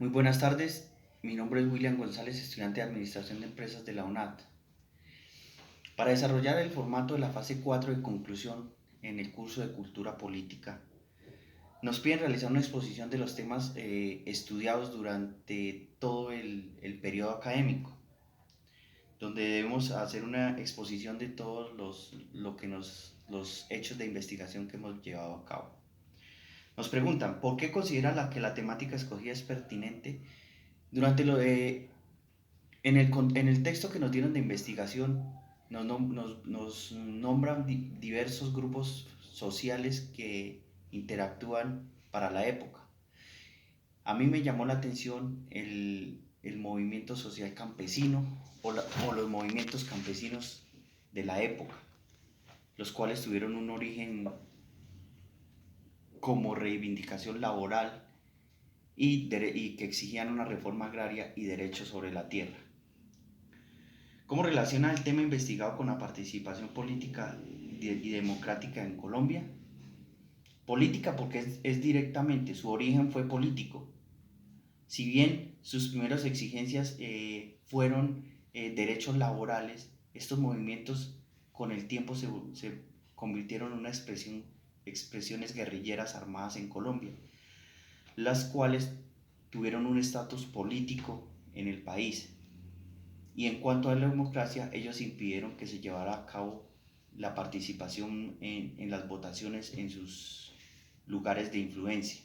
Muy buenas tardes, mi nombre es William González, estudiante de Administración de Empresas de la UNAD. Para desarrollar el formato de la fase 4 de conclusión en el curso de Cultura Política, nos piden realizar una exposición de los temas estudiados durante todo el periodo académico, donde debemos hacer una exposición de todos los hechos de investigación que hemos llevado a cabo. Nos preguntan, ¿por qué considera que la temática escogida es pertinente? Durante lo de en el texto que nos dieron de investigación, nos nombran diversos grupos sociales que interactúan para la época. A mí me llamó la atención el movimiento social campesino o los movimientos campesinos de la época, los cuales tuvieron un origen como reivindicación laboral y que exigían una reforma agraria y derechos sobre la tierra. ¿Cómo relaciona el tema investigado con la participación política y democrática en Colombia? Política porque es directamente, su origen fue político. Si bien sus primeras exigencias fueron derechos laborales, estos movimientos con el tiempo se convirtieron en expresiones guerrilleras armadas en Colombia, las cuales tuvieron un estatus político en el país. Y en cuanto a la democracia, ellos impidieron que se llevara a cabo la participación en las votaciones en sus lugares de influencia.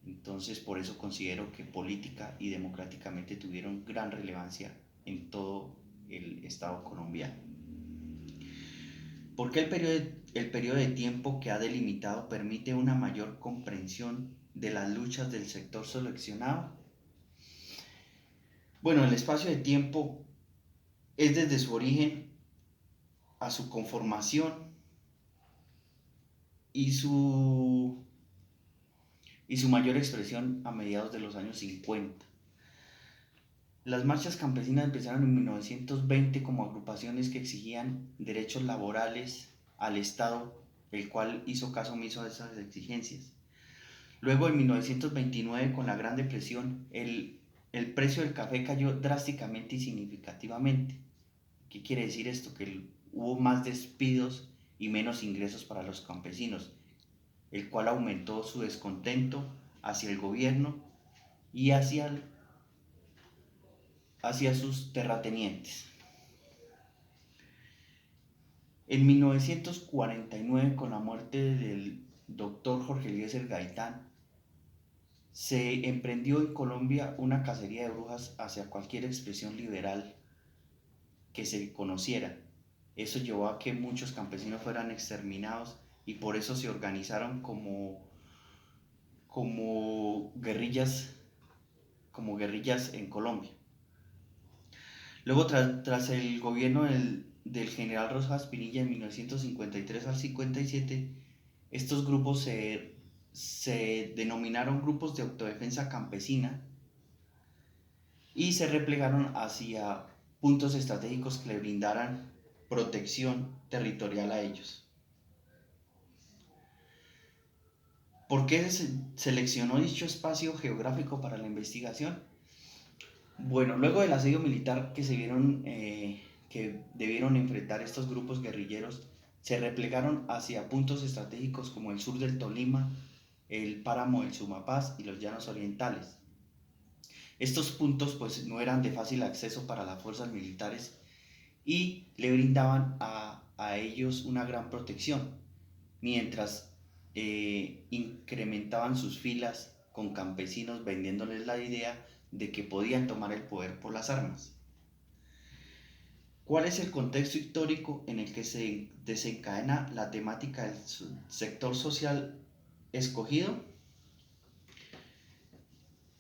Entonces, por eso considero que política y democráticamente tuvieron gran relevancia en todo el Estado colombiano. ¿Por qué el periodo de tiempo que ha delimitado permite una mayor comprensión de las luchas del sector seleccionado? Bueno, el espacio de tiempo es desde su origen a su conformación y su mayor expresión a mediados de los años 50. Las marchas campesinas empezaron en 1920 como agrupaciones que exigían derechos laborales al Estado, el cual hizo caso omiso a esas exigencias. Luego, en 1929, con la Gran Depresión, el precio del café cayó drásticamente y significativamente. ¿Qué quiere decir esto? Que hubo más despidos y menos ingresos para los campesinos, el cual aumentó su descontento hacia el gobierno y hacia sus terratenientes. En 1949, con la muerte del doctor Jorge Eliezer Gaitán, se emprendió en Colombia una cacería de brujas hacia cualquier expresión liberal que se conociera. Eso llevó a que muchos campesinos fueran exterminados y por eso se organizaron como guerrillas, como guerrillas en Colombia. Luego, tras el gobierno del general Rojas Pinilla en 1953 al 57, estos grupos se denominaron grupos de autodefensa campesina y se replegaron hacia puntos estratégicos que le brindaran protección territorial a ellos. ¿Por qué se seleccionó dicho espacio geográfico para la investigación? Bueno, luego del asedio militar que debieron enfrentar estos grupos guerrilleros, se replegaron hacia puntos estratégicos como el sur del Tolima, el páramo del Sumapaz y los llanos orientales. Estos puntos pues no eran de fácil acceso para las fuerzas militares y le brindaban a ellos una gran protección, mientras incrementaban sus filas con campesinos vendiéndoles la idea de que podían tomar el poder por las armas. ¿Cuál es el contexto histórico en el que se desencadena la temática del sector social escogido?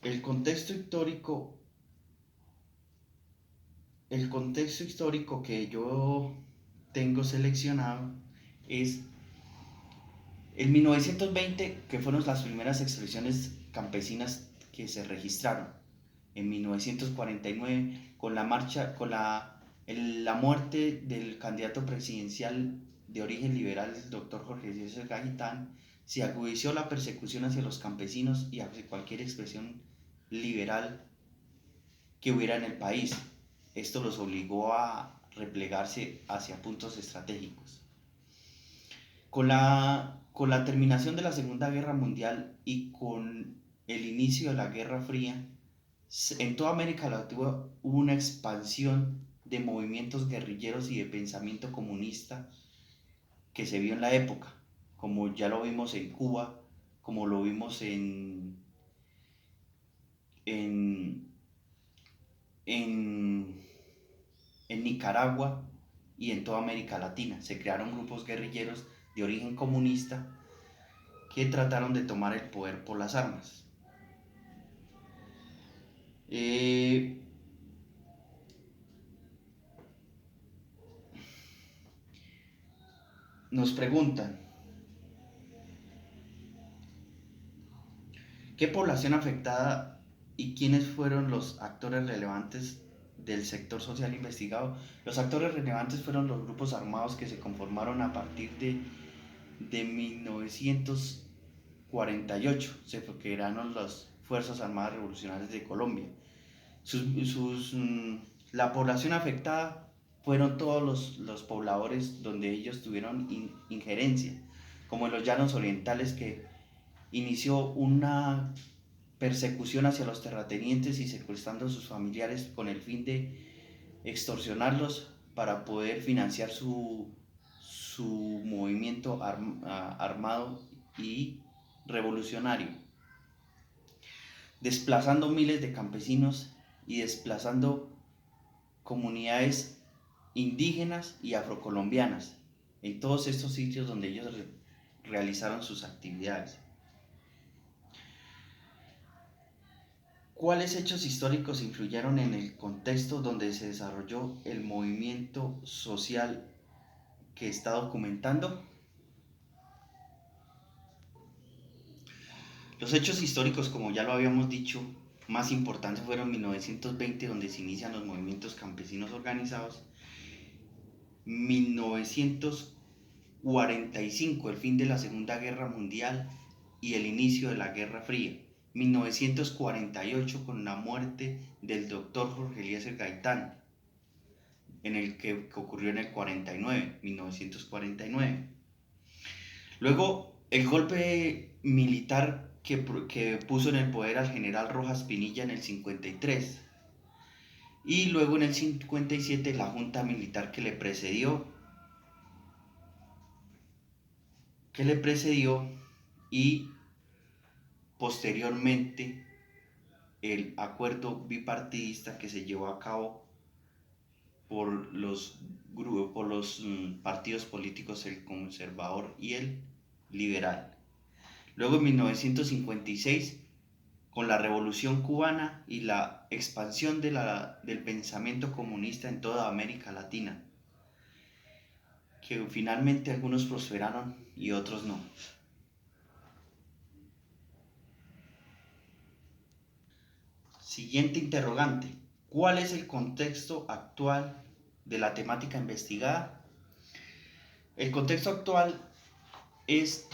El contexto histórico, el contexto histórico que yo tengo seleccionado es en 1920, que fueron las primeras expresiones campesinas que se registraron. En 1949, con la muerte del candidato presidencial de origen liberal, el doctor Jorge Eliezer Gaitán, se agudizó la persecución hacia los campesinos y hacia cualquier expresión liberal que hubiera en el país. Esto los obligó a replegarse hacia puntos estratégicos. Con la terminación de la Segunda Guerra Mundial y con el inicio de la Guerra Fría, en toda América Latina hubo una expansión de movimientos guerrilleros y de pensamiento comunista que se vio en la época, como ya lo vimos en Cuba, como lo vimos en, en, en Nicaragua y en toda América Latina. Se crearon grupos guerrilleros de origen comunista que trataron de tomar el poder por las armas. Nos preguntan, ¿qué población afectada y quiénes fueron los actores relevantes del sector social investigado? Los actores relevantes fueron los grupos armados que se conformaron a partir de 1948, se crearon las Fuerzas Armadas Revolucionarias de Colombia. La población afectada fueron todos los pobladores donde ellos tuvieron injerencia, como en los llanos orientales, que inició una persecución hacia los terratenientes y secuestrando a sus familiares con el fin de extorsionarlos para poder financiar su movimiento armado y revolucionario, desplazando miles de campesinos y desplazando comunidades indígenas y afrocolombianas en todos estos sitios donde ellos realizaron sus actividades. ¿Cuáles hechos históricos influyeron en el contexto donde se desarrolló el movimiento social que está documentando? Los hechos históricos, como ya lo habíamos dicho, más importantes fueron 1920, donde se inician los movimientos campesinos organizados, 1945, el fin de la Segunda Guerra Mundial y el inicio de la Guerra Fría, 1948 con la muerte del doctor Jorge Eliezer Gaitán, en el que ocurrió en el 49, 1949. Luego, el golpe militar que puso en el poder al general Rojas Pinilla en el 53. Y luego en el 57 la junta militar que le precedió y posteriormente el acuerdo bipartidista que se llevó a cabo por los partidos políticos, el conservador y el liberal. Luego en 1956, con la Revolución Cubana y la expansión del pensamiento comunista en toda América Latina, que finalmente algunos prosperaron y otros no. Siguiente interrogante. ¿Cuál es el contexto actual de la temática investigada? El contexto actual es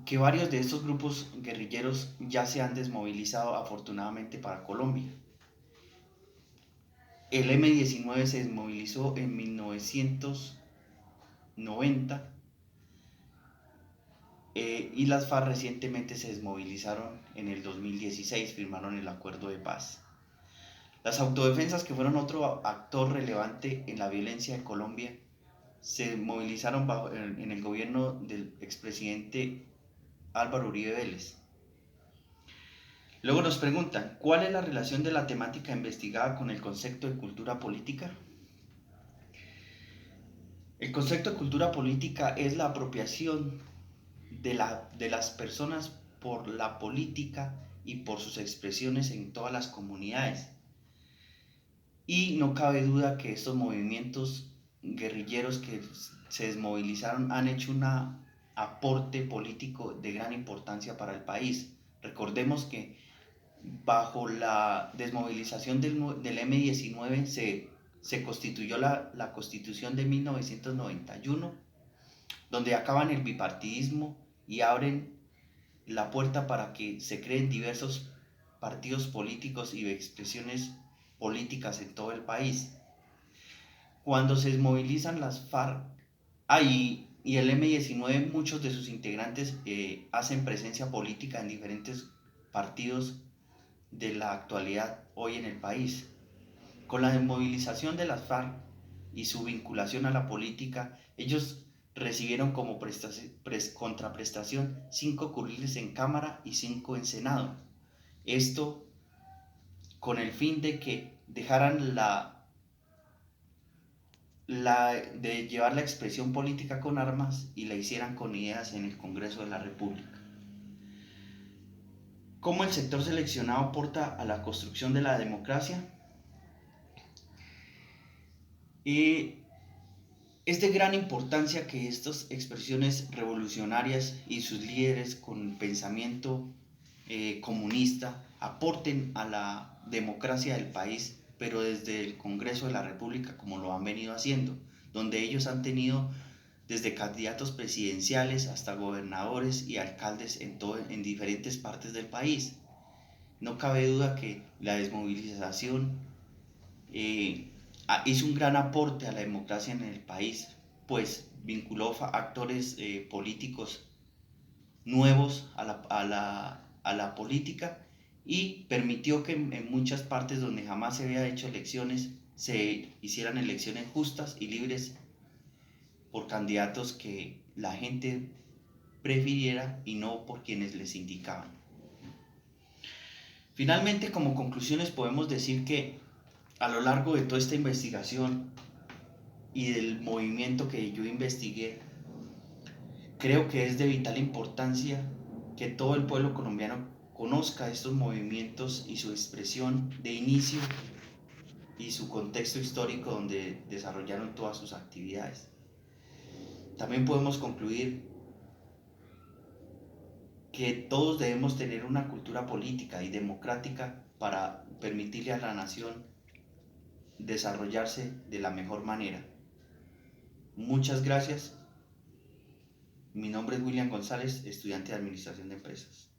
que varios de estos grupos guerrilleros ya se han desmovilizado afortunadamente para Colombia. El M-19 se desmovilizó en 1990 y las FARC recientemente se desmovilizaron en el 2016, firmaron el acuerdo de paz. Las autodefensas, que fueron otro actor relevante en la violencia de Colombia, se movilizaron en el gobierno del expresidente Álvaro Uribe Vélez. Luego nos preguntan, ¿cuál es la relación de la temática investigada con el concepto de cultura política? El concepto de cultura política es la apropiación de las personas por la política y por sus expresiones en todas las comunidades. Y no cabe duda que estos movimientos guerrilleros que se desmovilizaron han hecho un aporte político de gran importancia para el país. Recordemos que bajo la desmovilización del M-19 se constituyó la Constitución de 1991, donde acaban el bipartidismo y abren la puerta para que se creen diversos partidos políticos y expresiones políticas en todo el país. Cuando se desmovilizan las FARC y el M-19, muchos de sus integrantes hacen presencia política en diferentes partidos de la actualidad hoy en el país. Con la desmovilización de las FARC y su vinculación a la política, ellos recibieron como contraprestación 5 curules en Cámara y 5 en Senado. Esto con el fin de que dejaran de llevar la expresión política con armas y la hicieran con ideas en el Congreso de la República. ¿Cómo el sector seleccionado aporta a la construcción de la democracia? Es de gran importancia que estas expresiones revolucionarias y sus líderes con pensamiento comunista aporten a la democracia del país, pero desde el Congreso de la República, como lo han venido haciendo, donde ellos han tenido desde candidatos presidenciales hasta gobernadores y alcaldes en diferentes partes del país. No cabe duda que la desmovilización hizo un gran aporte a la democracia en el país, pues vinculó actores políticos nuevos a la política y permitió que en muchas partes donde jamás se había hecho elecciones se hicieran elecciones justas y libres por candidatos que la gente prefiriera y no por quienes les indicaban. Finalmente, como conclusiones podemos decir que a lo largo de toda esta investigación y del movimiento que yo investigué, creo que es de vital importancia que todo el pueblo colombiano conozca estos movimientos y su expresión de inicio y su contexto histórico donde desarrollaron todas sus actividades. También podemos concluir que todos debemos tener una cultura política y democrática para permitirle a la nación desarrollarse de la mejor manera. Muchas gracias. Mi nombre es William González, estudiante de Administración de Empresas.